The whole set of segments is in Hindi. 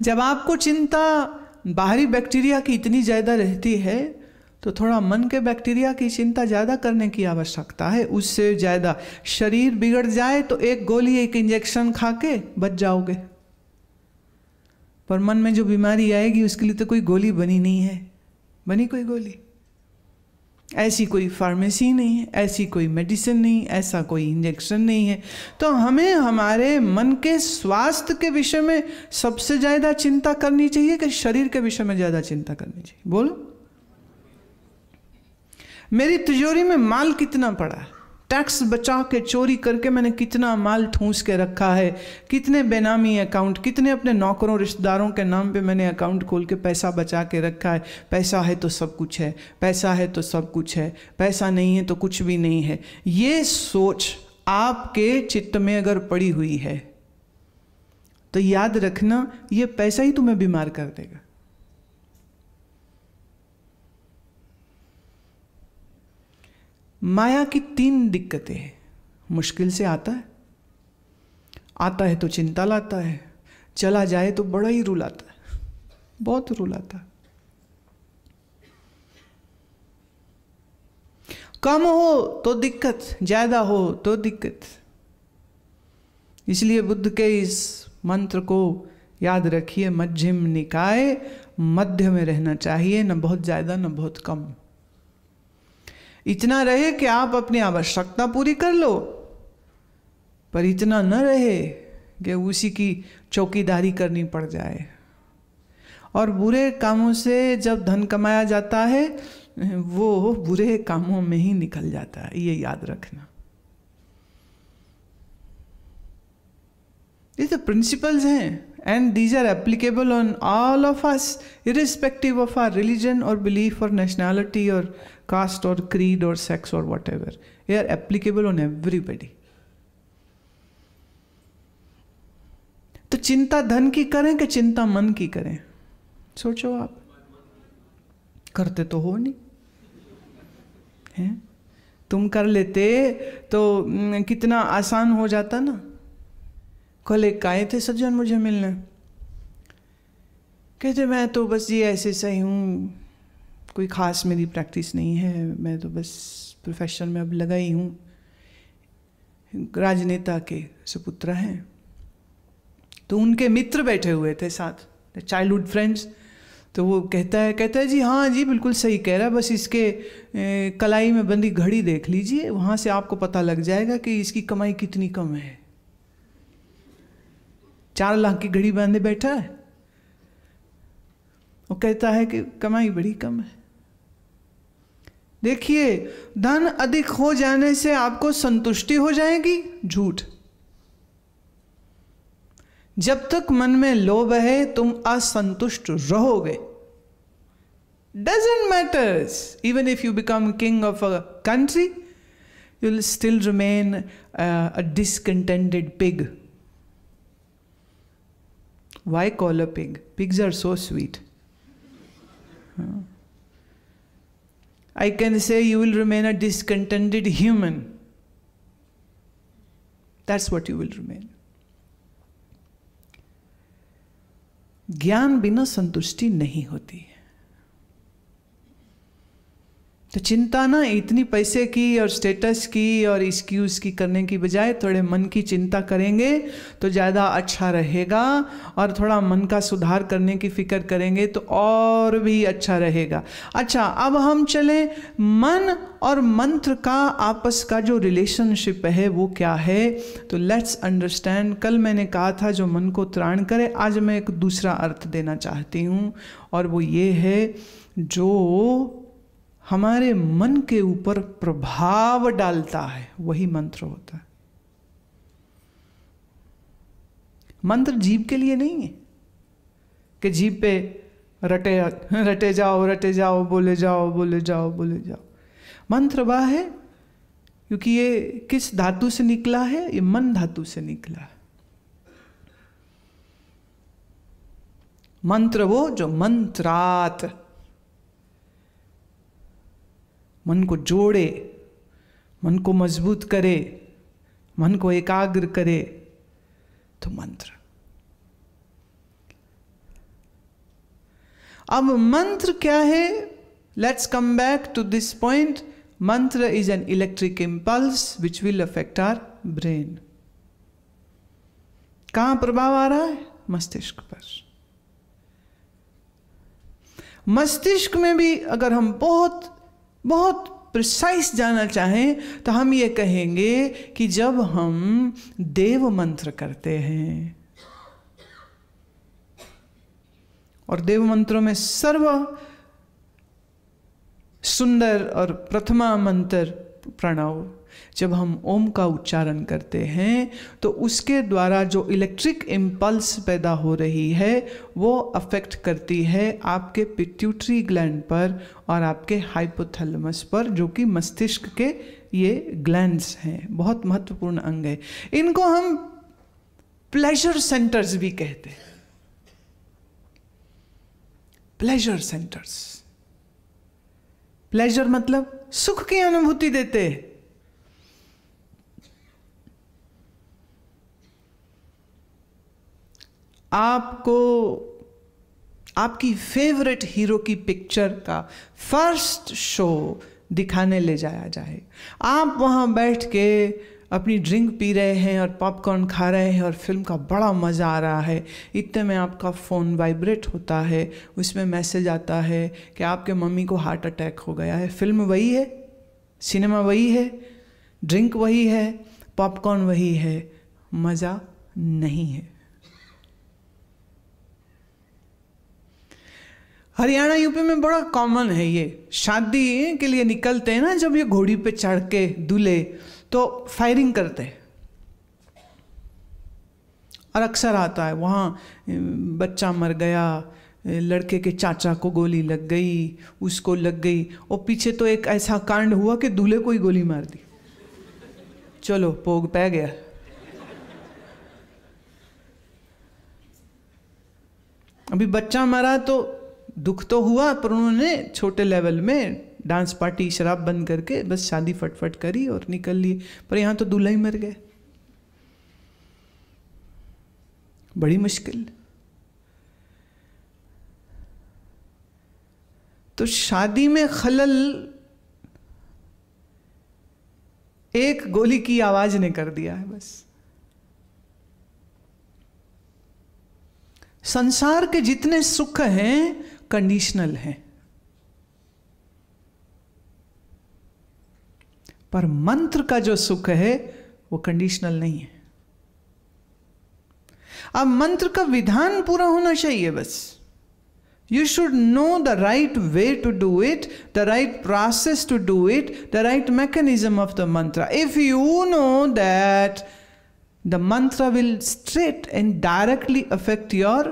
जब आपको चिंता बाहरी बैक्टीरिया की इतनी ज़्यादा रहती है तो थोड़ा मन के बैक्टीरिया की चिंता ज़्यादा करने की आवश्यकता है। उससे ज़्यादा शरीर बिगड़ जाए तो एक गोली, एक इंजेक्शन खा के बच जाओगे, पर मन में जो बीमारी आएगी उसके लिए तो कोई गोली बनी नहीं है। बनी कोई गोली? ऐसी कोई फार्मेसी नहीं है, ऐसी कोई मेडिसिन नहीं, ऐसा कोई इंजेक्शन नहीं है। तो हमें हमारे मन के स्वास्थ्य के विषय में सबसे ज़्यादा चिंता करनी चाहिए कि शरीर के विषय में ज़्यादा चिंता करनी चाहिए? बोलो, मेरी तिजोरी में माल कितना पड़ा है, टैक्स बचा के चोरी करके मैंने कितना माल ठूंस के रखा है, कितने बेनामी अकाउंट, कितने अपने नौकरों रिश्तेदारों के नाम पे मैंने अकाउंट खोल के पैसा बचा के रखा है। पैसा है तो सब कुछ है, पैसा है तो सब कुछ है, पैसा नहीं है तो कुछ भी नहीं है। ये सोच आपके चित्त में अगर पड़ी हुई है तो याद रखना, ये पैसा ही तुम्हें बीमार कर देगा। माया की 3 दिक्कतें हैं। मुश्किल से आता है तो चिंता लाता है, चला जाए तो बड़ा ही रुलाता है, बहुत रुलाता है। कम हो तो दिक्कत, ज्यादा हो तो दिक्कत। इसलिए बुद्ध के इस मंत्र को याद रखिए, मध्यम निकाय, मध्य में रहना चाहिए, न बहुत ज्यादा न बहुत कम। इतना रहे कि आप अपनी आवश्यकता पूरी कर लो, पर इतना न रहे कि उसी की चौकीदारी करनी पड़ जाए। और बुरे कामों से जब धन कमाया जाता है वो बुरे कामों में ही निकल जाता है, ये याद रखना। ये तो प्रिंसिपल्स हैं and these are applicable on all of us irrespective of our religion or belief or nationality or caste or creed or sex or whatever. They are applicable on everybody. तो चिंता धन की करें कि चिंता मन की करें? सोचो आप। करते तो हो नहीं हैं? तुम कर लेते तो कितना आसान हो जाता ना। कल एक आए थे सज्जन मुझे मिलने, कहते मैं तो बस ये ऐसे सही हूँ, कोई ख़ास मेरी प्रैक्टिस नहीं है, मैं तो बस प्रोफेशन में अब लगा ही हूँ। राजनेता के सुपुत्र हैं, तो उनके मित्र बैठे हुए थे साथ, चाइल्डहुड फ्रेंड्स। तो वो कहता है जी हाँ जी बिल्कुल सही कह रहा है, बस इसके कलाई में बंधी घड़ी देख लीजिए, वहाँ से आपको पता लग जाएगा कि इसकी कमाई कितनी कम है। 4 लाख की घड़ी बांधे बैठा है, वो कहता है कि कमाई बड़ी कम है। देखिए, धन अधिक हो जाने से आपको संतुष्टि हो जाएगी? झूठ। जब तक मन में लोभ है तुम असंतुष्ट रहोगे। Doesn't matters, even if you become king of a country, you'll still remain a discontented pig. Why call a pig? Pigs are so sweet. I can say you will remain a discontented human. That's what you will remain. ज्ञान बिना संतुष्टि नहीं होती। तो चिंता ना इतनी पैसे की और स्टेटस की और इसकी उसकी करने की बजाय थोड़े मन की चिंता करेंगे तो ज़्यादा अच्छा रहेगा, और थोड़ा मन का सुधार करने की फिक्र करेंगे तो और भी अच्छा रहेगा। अच्छा, अब हम चलें, मन और मंत्र का आपस का जो रिलेशनशिप है वो क्या है? तो लेट्स अंडरस्टैंड। कल मैंने कहा था जो मन को त्राण करे, आज मैं एक दूसरा अर्थ देना चाहती हूँ, और वो ये है जो हमारे मन के ऊपर प्रभाव डालता है वही मंत्र होता है। मंत्र जीभ के लिए नहीं है कि जीभ पे रटे जाओ, बोले जाओ। मंत्र वह है क्योंकि ये किस धातु से निकला है? ये मन धातु से निकला है। मंत्र वो जो मंत्रात मन को जोड़े, मन को मजबूत करे, मन को एकाग्र करे, तो मंत्र। अब मंत्र क्या है? Let's come back to this point. Mantra is an electric impulse which will affect our brain. कहां प्रभाव आ रहा है? मस्तिष्क पर. मस्तिष्क में भी अगर हम बहुत बहुत प्रिसाइज जानना चाहें तो हम ये कहेंगे कि जब हम देव मंत्र करते हैं, और देव मंत्रों में सर्व सुंदर और प्रथमा मंत्र प्रणव, जब हम ओम का उच्चारण करते हैं तो उसके द्वारा जो इलेक्ट्रिक इम्पल्स पैदा हो रही है वो अफेक्ट करती है आपके पिट्यूटरी ग्लैंड पर और आपके हाइपोथैलेमस पर, जो कि मस्तिष्क के ये ग्लैंड्स हैं, बहुत महत्वपूर्ण अंग है. इनको हम प्लेजर सेंटर्स भी कहते हैं. Pleasure centres. प्लेजर मतलब सुख की अनुभूति देते हैं. आपको आपकी फेवरेट हीरो की पिक्चर का फर्स्ट शो दिखाने ले जाया जाए, आप वहां बैठ के अपनी ड्रिंक पी रहे हैं और पॉपकॉर्न खा रहे हैं और फिल्म का बड़ा मज़ा आ रहा है. इतने में आपका फ़ोन वाइब्रेट होता है, उसमें मैसेज आता है कि आपके मम्मी को हार्ट अटैक हो गया है. फिल्म वही है, सिनेमा वही है, ड्रिंक वही है, पॉपकॉर्न वही है, मज़ा नहीं है. हरियाणा यूपी में बड़ा कॉमन है ये. शादी के लिए निकलते हैं ना, जब ये घोड़ी पे चढ़ के दूल्हे, तो फायरिंग करते हैं. और अक्सर आता है वहाँ बच्चा मर गया, लड़के के चाचा को गोली लग गई, उसको लग गई, और पीछे तो एक ऐसा कांड हुआ कि दूल्हे को ही गोली मार दी. चलो भोग पै गया. अभी बच्चा मरा तो दुख तो हुआ, पर उन्होंने छोटे लेवल में डांस पार्टी, शराब बंद करके बस शादी फटफट करी और निकल ली. पर यहाँ तो दूल्हा ही मर गए. बड़ी मुश्किल. तो शादी में खलल एक गोली की आवाज ने कर दिया है बस. संसार के जितने सुख हैं कंडीशनल हैं, पर मंत्र का जो सुख है वो कंडीशनल नहीं है. अब मंत्र का विधान पूरा होना चाहिए बस. You should know the right way to do it, the right process to do it, the right mechanism of the mantra. If you know that the mantra will straight and directly affect your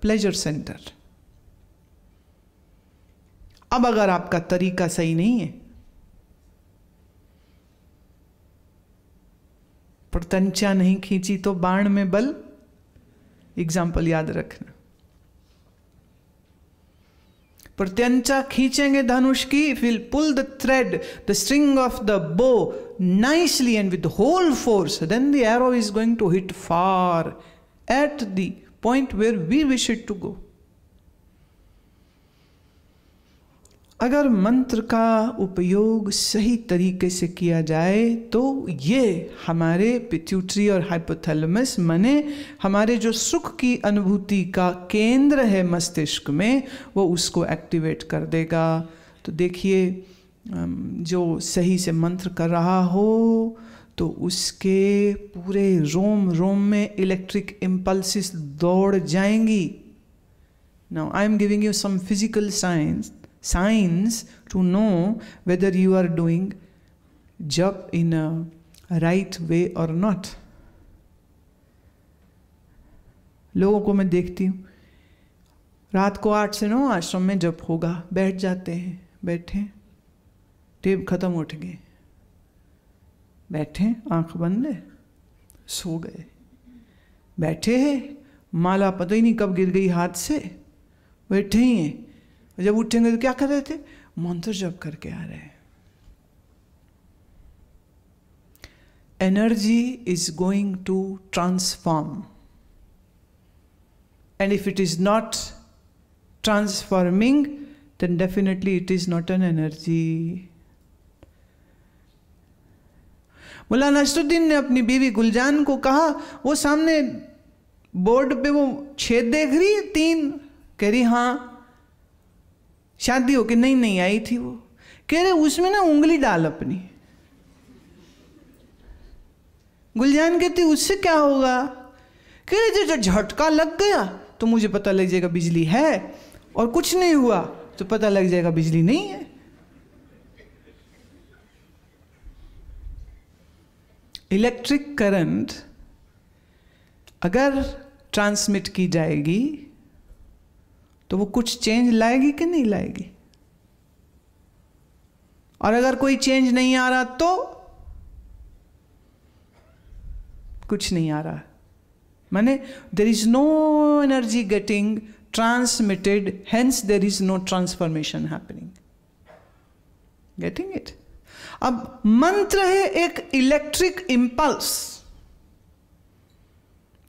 pleasure center. अब अगर आपका तरीका सही नहीं है, प्रत्यंचा नहीं खींची तो बाण में बल, एग्जाम्पल याद रखना. प्रत्यंचा खींचेंगे धनुष की, will pull the thread, the string of the bow nicely and with whole force, then the arrow is going to hit far at the point where we wish it to go. अगर मंत्र का उपयोग सही तरीके से किया जाए तो ये हमारे पिट्यूटरी और हाइपोथैलेमस माने हमारे जो सुख की अनुभूति का केंद्र है मस्तिष्क में, वो उसको एक्टिवेट कर देगा. तो देखिए, जो सही से मंत्र कर रहा हो तो उसके पूरे रोम रोम में इलेक्ट्रिक इम्पल्सिस दौड़ जाएंगी. Now I am giving you some physical signs to know whether you are doing jap in a right way or not. लोगों को मैं देखती हूँ रात को 8 से 9 आश्रम में जप होगा, बैठ जाते हैं, बैठे, टेप खत्म, उठ गए, बैठे, आंख बंद है, सो गए, बैठे हैं, माला पता ही नहीं कब गिर गई हाथ से, बैठे ही हैं. जब उठेंगे तो क्या कर रहे थे? मंत्र जप करके आ रहे हैं. Energy is going to transform, and if it is not transforming, then definitely it is not an energy. मुल्ला नसरुद्दीन ने अपनी बीवी गुलजान को कहा, वो सामने बोर्ड पे वो छेद देख रही है 3, कह रही हाँ शादी हो के नहीं आई थी वो, कह रहे उसमें ना उंगली डाल अपनी। गुलजान कहती उससे क्या होगा, कह रहे जो झटका लग गया तो मुझे पता लग जाएगा बिजली है, और कुछ नहीं हुआ तो पता लग जाएगा बिजली नहीं है। इलेक्ट्रिक करंट अगर ट्रांसमिट की जाएगी तो वो कुछ चेंज लाएगी कि नहीं लाएगी, और अगर कोई चेंज नहीं आ रहा तो कुछ नहीं आ रहा, माने there is no energy getting transmitted, hence there is no transformation happening. Getting it? अब मंत्र है एक इलेक्ट्रिक इंपल्स,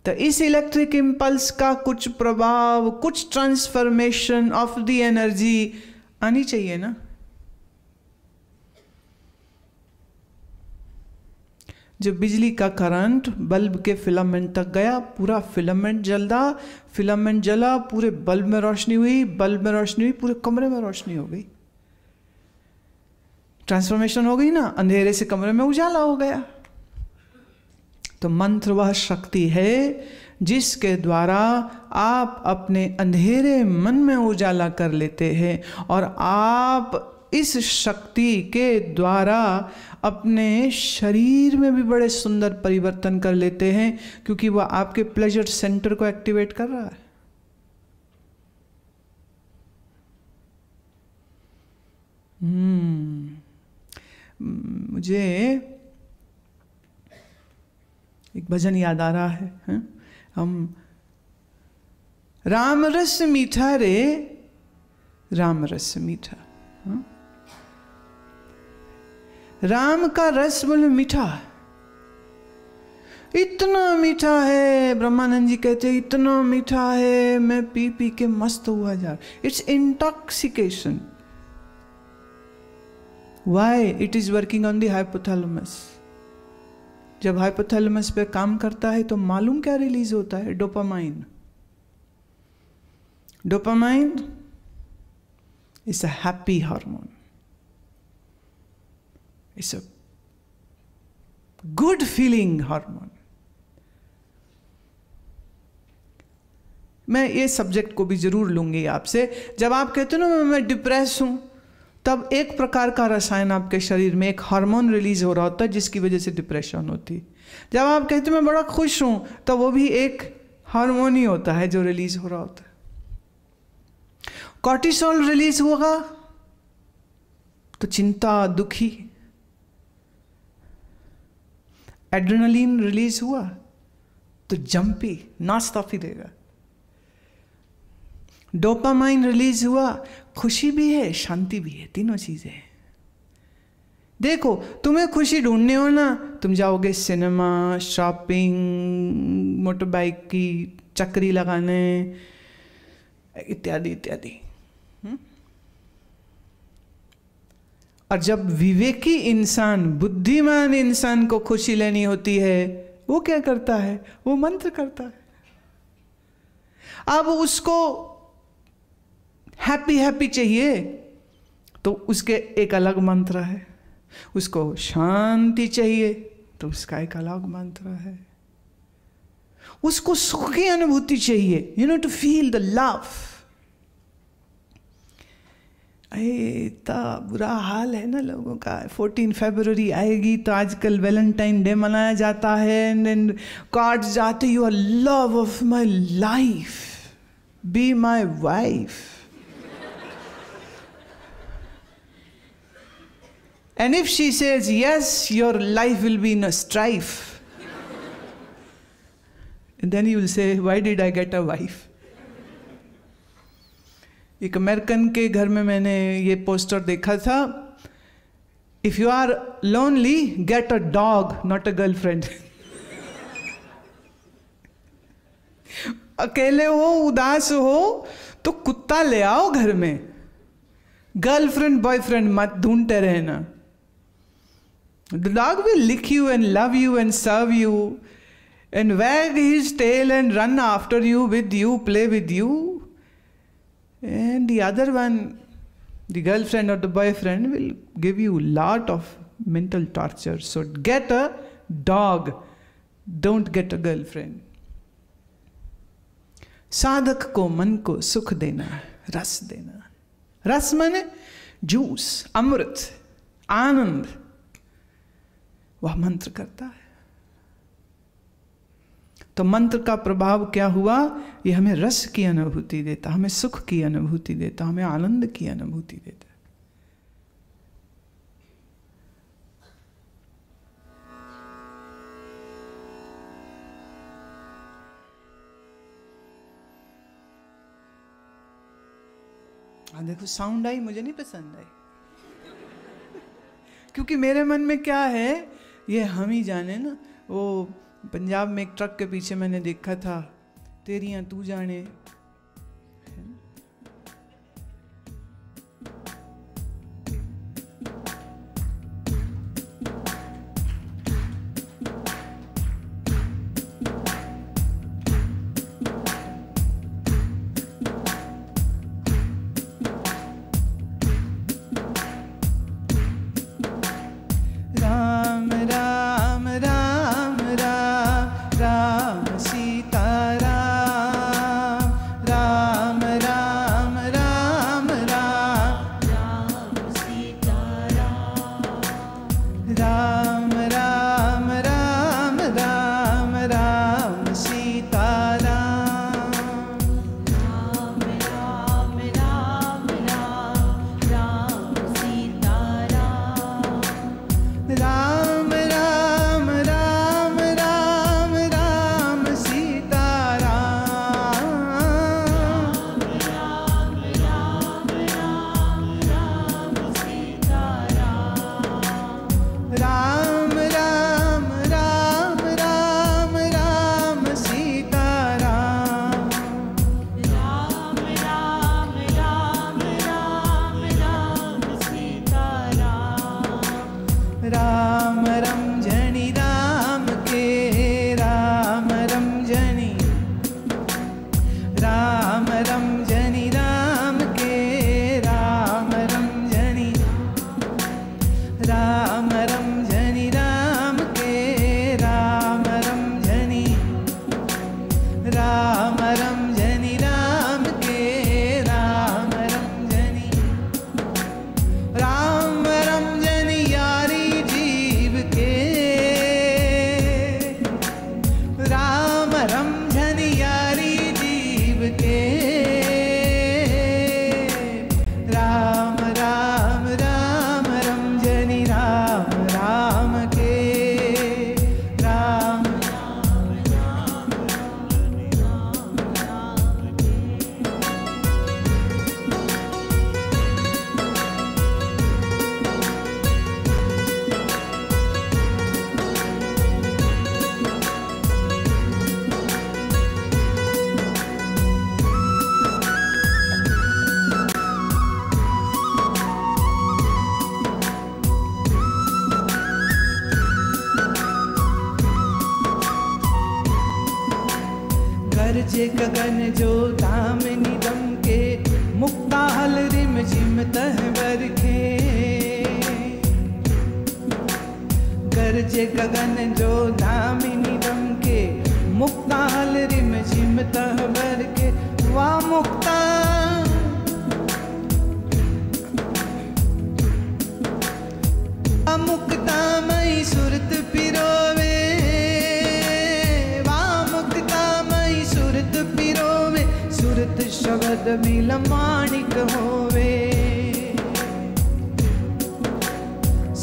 तो इस इलेक्ट्रिक इंपल्स का कुछ प्रभाव, कुछ ट्रांसफॉर्मेशन ऑफ द एनर्जी आनी चाहिए ना। जब बिजली का करंट बल्ब के फिलामेंट तक गया, पूरा फिलामेंट जला, पूरे बल्ब में रोशनी हुई, पूरे कमरे में रोशनी हो गई, ट्रांसफॉर्मेशन हो गई ना, अंधेरे से कमरे में उजाला हो गया। तो मंत्र वह शक्ति है जिसके द्वारा आप अपने अंधेरे मन में उजाला कर लेते हैं, और आप इस शक्ति के द्वारा अपने शरीर में भी बड़े सुंदर परिवर्तन कर लेते हैं, क्योंकि वह आपके प्लेजर सेंटर को एक्टिवेट कर रहा है। मुझे एक भजन याद आ रहा है, हम राम रस मीठा रे, राम रस मीठा, राम का रस बोले मीठा, इतना मीठा है, ब्रह्मानंद जी कहते हैं इतना मीठा है, मैं पी पी के मस्त हुआ जा। It's intoxication. Why? It is working on the hypothalamus. जब हाइपोथैलेमस पे काम करता है तो मालूम क्या रिलीज होता है? Dopamine. Dopamine is a happy hormone, it's a good feeling hormone. मैं ये सब्जेक्ट को भी जरूर लूंगी आपसे। जब आप कहते हो ना मैं डिप्रेस हूं, तब एक प्रकार का रसायन आपके शरीर में, एक हार्मोन रिलीज हो रहा होता है जिसकी वजह से डिप्रेशन होती है। जब आप कहते हो मैं बड़ा खुश हूं, तब वो भी एक हार्मोन ही होता है जो रिलीज हो रहा होता है। कॉर्टिसोल रिलीज होगा तो चिंता, दुखी। एड्रेनलिन रिलीज हुआ तो जंपी, नाचता फिरेगा। डोपामाइन रिलीज हुआ, खुशी भी है, शांति भी है, तीनों चीजें हैं। देखो, तुम्हें खुशी ढूंढने हो ना, तुम जाओगे सिनेमा, शॉपिंग, मोटर बाइक की चक्री लगाने, इत्यादि इत्यादि। और जब विवेकी इंसान, बुद्धिमान इंसान को खुशी लेनी होती है, वो क्या करता है? वो मंत्र करता है। अब उसको हैप्पी हैप्पी चाहिए तो उसके एक अलग मंत्र है, उसको शांति चाहिए तो उसका एक अलग मंत्र है, उसको सुख की अनुभूति चाहिए, you know, to feel the love. इतना बुरा हाल है ना लोगों का। 14 फरवरी आएगी तो आजकल वैलेंटाइन डे मनाया जाता है, एंड कार्ड जाते, you are love of my life, be my wife. And if she says yes, your life will be in a strife. And then you will say, why did I get a wife? एक अमेरिकन के घर में मैंने ये पोस्टर देखा था, if you are lonely get a dog, not a girlfriend. अकेले हो, उदास हो तो कुत्ता ले आओ घर में, गर्लफ्रेंड बॉयफ्रेंड मत ढूंढते रहना। The dog will lick you and love you and serve you and wag his tail and run after you, with you, play with you. And the other one, the girlfriend or the boyfriend, will give you a lot of mental torture. So get a dog, don't get a girlfriend. साधक को मन को सुख देना है, रस देना है। रस माने जूस, अमृत, आनंद, वह मंत्र करता है। तो मंत्र का प्रभाव क्या हुआ? ये हमें रस की अनुभूति देता, हमें सुख की अनुभूति देता, हमें आनंद की अनुभूति देता। देखो साउंड आई, मुझे नहीं पसंद आई, क्योंकि मेरे मन में क्या है ये हम ही जाने ना। वो पंजाब में एक ट्रक के पीछे मैंने देखा था, तेरियां तू जाने। गरजे गगन जो दामिनी दम के, मुक्ता हल रिम झिम तह बरखे। गरजे गगन जो दामिनी दम के, मुक्ता हल रिम झिम तह बरखे। वाह मुक्ता मुक्ता मई सुरत पिरोवे, सुरत शब्द मिल माणिक होवे।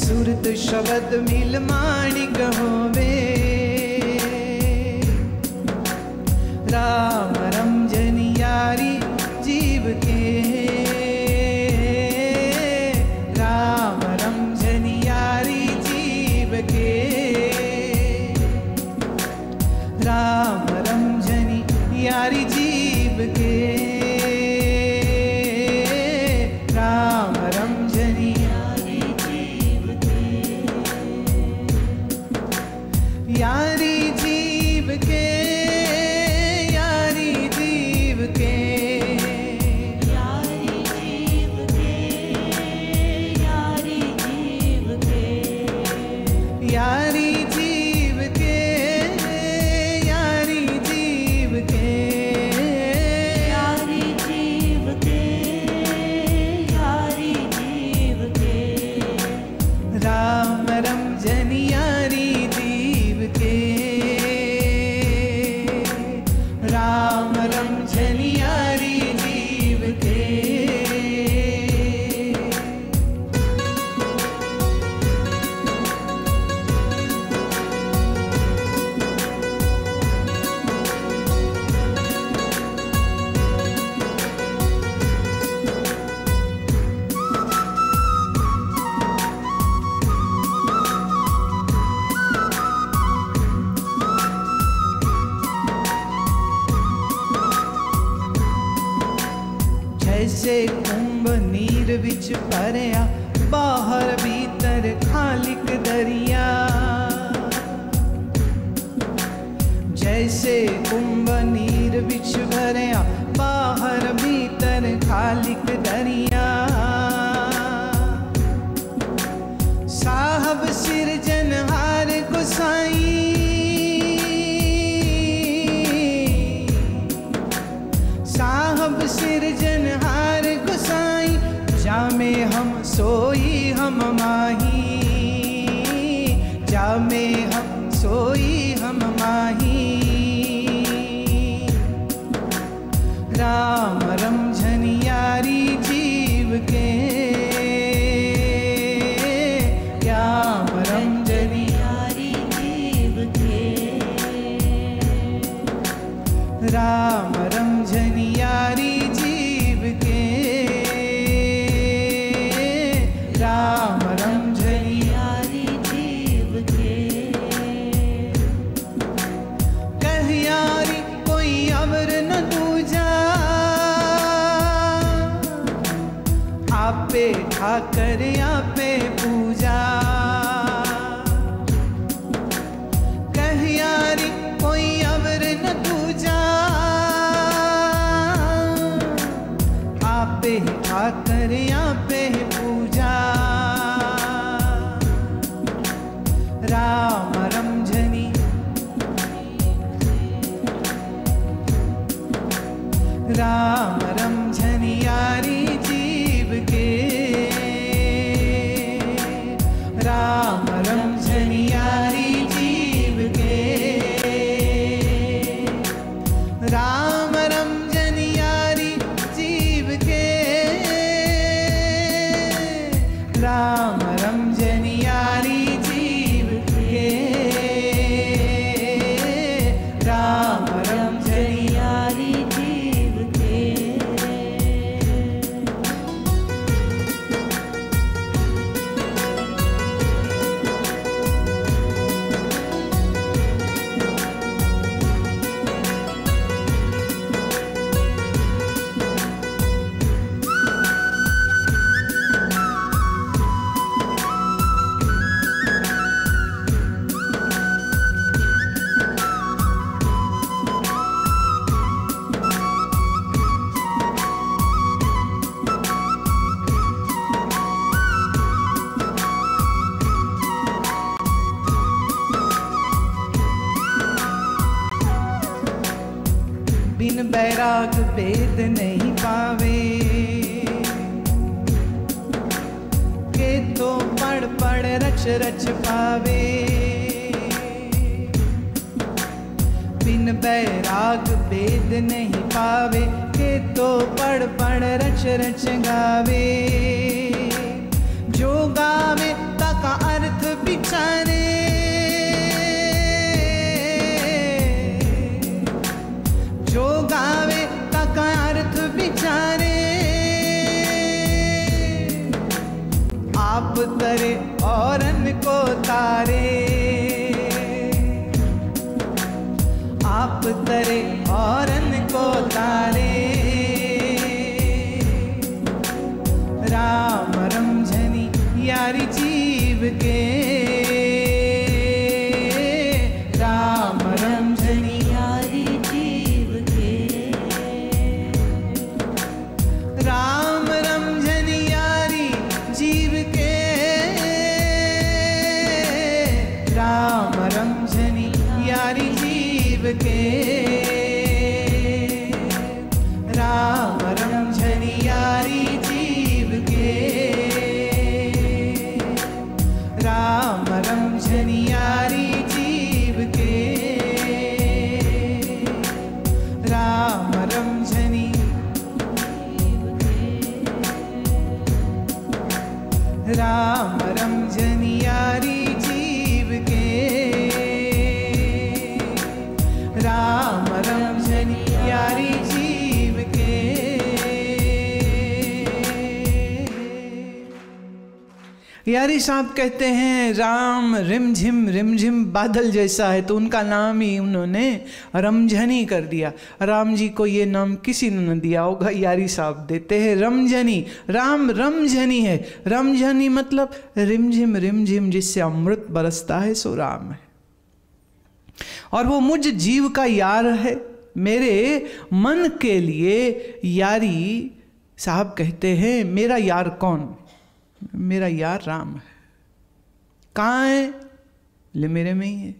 सुरत शब्द मिल माणिक होवे। राम रमजनी यारी जीव के, राम रमजनी यारी जीव के, राम रमजनी यारी जीव के। जैसे कुंभ नीर विच भरिया, बाहर भीतर खालिक दरिया। जैसे कुंभ नीर विच भरिया, बाहर भीतर खालिक दरिया। साहब सिरजनहार गोसाई, साहब सिरजनहार गोसाई, जामे हम सोई हम माही, जामे हम सोई हम माही। राम रमझनियारी जीव के, राम रमझनियारी जीव के, राम रमझनियारी जीव के, राम रमझनियारी जीव के। कह यारी कोई अवर न दूजा, आपे ठाकर आपे पूजा। कह यारी कोई अवर न दूजा, आपे ठाकर आपे पूजा। राम रमझनी, राम रमझनियारी जीव के, राम रमझनियारी जीव के, राम रमझनियारी जीव के, राम रमझनियारी जीव के, राम रमझनियारी जीव के। बिन बैराग वेद नहीं पावे, के तो पढ़ पढ़ रच रच पावे। बिन बैराग वेद नहीं पावे, के तो पढ़ पढ़ रच रच गावे। जो गावे तका अर्थ विचारे, जो गावे तका अर्थ विचारे। आप तरे औरन को तारे, आप तरे औरन को तारे। राम रमझनी यारी जीव के, राम रमझनी यारी जीव के, राम रमझनियारी जीव के, राम रमझनियारी जीव के, राम रमझनियारी जीव के, राम रमझनियारी जीव के, राम रमझनी, राम रमझनियारी जीव के, राम रमझनियारी जीव के। यारी साहब कहते हैं राम रिमझिम बादल जैसा है, तो उनका नाम ही उन्होंने रमझनी कर दिया। राम जी को ये नाम किसी ने न दिया होगा, यारी साहब देते हैं रमझनी। राम रमझनी है, रमझनी मतलब रिमझिम जिससे अमृत बरसता है सो राम है। और वो मुझ जीव का यार है, मेरे मन के लिए यारी साहब कहते हैं मेरा यार कौन? मेरा यार राम है। कहाँ है? ले मेरे में ही है।